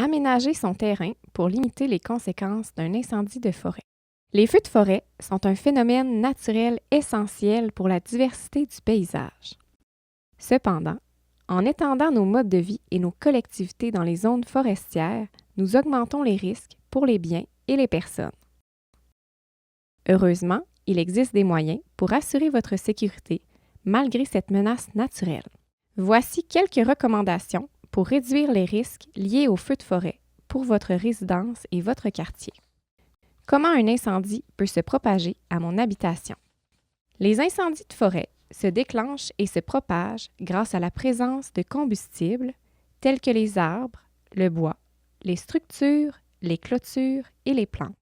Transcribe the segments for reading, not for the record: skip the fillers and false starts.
Aménager son terrain pour limiter les conséquences d'un incendie de forêt. Les feux de forêt sont un phénomène naturel essentiel pour la diversité du paysage. Cependant, en étendant nos modes de vie et nos collectivités dans les zones forestières, nous augmentons les risques pour les biens et les personnes. Heureusement, il existe des moyens pour assurer votre sécurité malgré cette menace naturelle. Voici quelques recommandations pour réduire les risques liés aux feux de forêt pour votre résidence et votre quartier. Comment un incendie peut se propager à mon habitation? Les incendies de forêt se déclenchent et se propagent grâce à la présence de combustibles tels que les arbres, le bois, les structures, les clôtures et les plantes.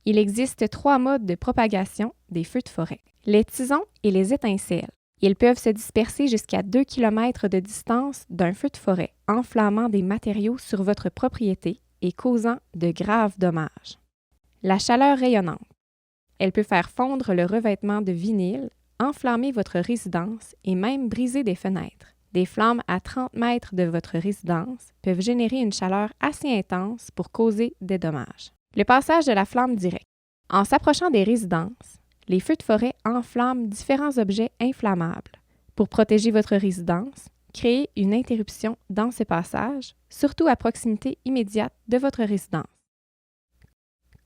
Il existe 3 modes de propagation des feux de forêt. Les tisons et les étincelles. Ils peuvent se disperser jusqu'à 2 km de distance d'un feu de forêt, enflammant des matériaux sur votre propriété et causant de graves dommages. La chaleur rayonnante. Elle peut faire fondre le revêtement de vinyle, enflammer votre résidence et même briser des fenêtres. Des flammes à 30 mètres de votre résidence peuvent générer une chaleur assez intense pour causer des dommages. Le passage de la flamme directe. En s'approchant des résidences, les feux de forêt enflamment différents objets inflammables. Pour protéger votre résidence, créez une interruption dans ce passage, surtout à proximité immédiate de votre résidence.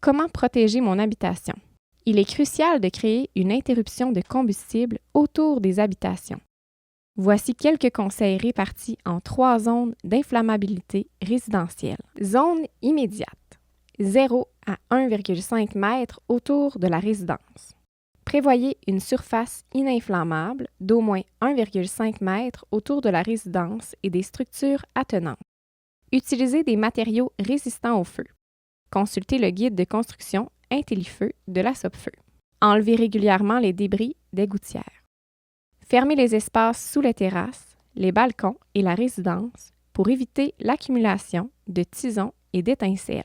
Comment protéger mon habitation? Il est crucial de créer une interruption de combustible autour des habitations. Voici quelques conseils répartis en 3 zones d'inflammabilité résidentielle. Zone immédiate. 0 à 1,5 m autour de la résidence. Prévoyez une surface ininflammable d'au moins 1,5 m autour de la résidence et des structures attenantes. Utilisez des matériaux résistants au feu. Consultez le guide de construction IntelliFeu de la Sopfeu. Enlevez régulièrement les débris des gouttières. Fermez les espaces sous les terrasses, les balcons et la résidence pour éviter l'accumulation de tisons et d'étincelles.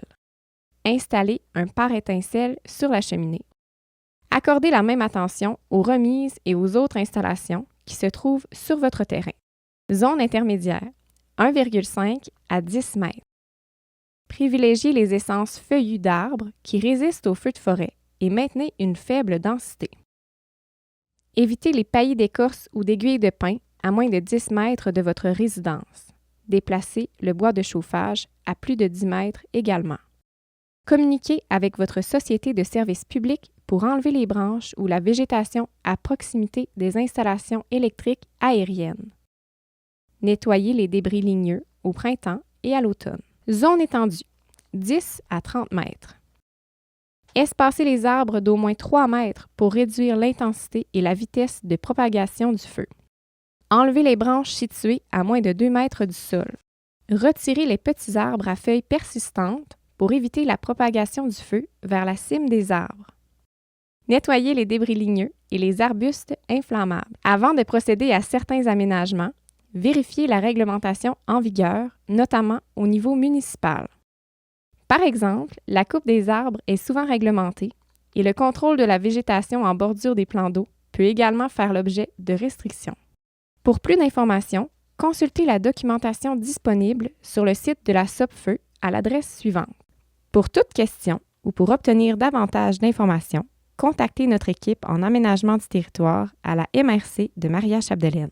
Installez un pare-étincelles sur la cheminée. Accordez la même attention aux remises et aux autres installations qui se trouvent sur votre terrain. Zone intermédiaire, 1,5 à 10 m. Privilégiez les essences feuillues d'arbres qui résistent aux feux de forêt et maintenez une faible densité. Évitez les paillis d'écorce ou d'aiguilles de pin à moins de 10 mètres de votre résidence. Déplacez le bois de chauffage à plus de 10 mètres également. Communiquez avec votre société de services publics pour enlever les branches ou la végétation à proximité des installations électriques aériennes. Nettoyez les débris ligneux au printemps et à l'automne. Zone étendue, 10 à 30 mètres. Espacez les arbres d'au moins 3 mètres pour réduire l'intensité et la vitesse de propagation du feu. Enlevez les branches situées à moins de 2 mètres du sol. Retirez les petits arbres à feuilles persistantes pour éviter la propagation du feu vers la cime des arbres. Nettoyez les débris ligneux et les arbustes inflammables. Avant de procéder à certains aménagements, vérifiez la réglementation en vigueur, notamment au niveau municipal. Par exemple, la coupe des arbres est souvent réglementée et le contrôle de la végétation en bordure des plans d'eau peut également faire l'objet de restrictions. Pour plus d'informations, consultez la documentation disponible sur le site de la Sopfeu à l'adresse suivante. Pour toute question ou pour obtenir davantage d'informations, contactez notre équipe en aménagement du territoire à la MRC de Maria-Chapdelaine.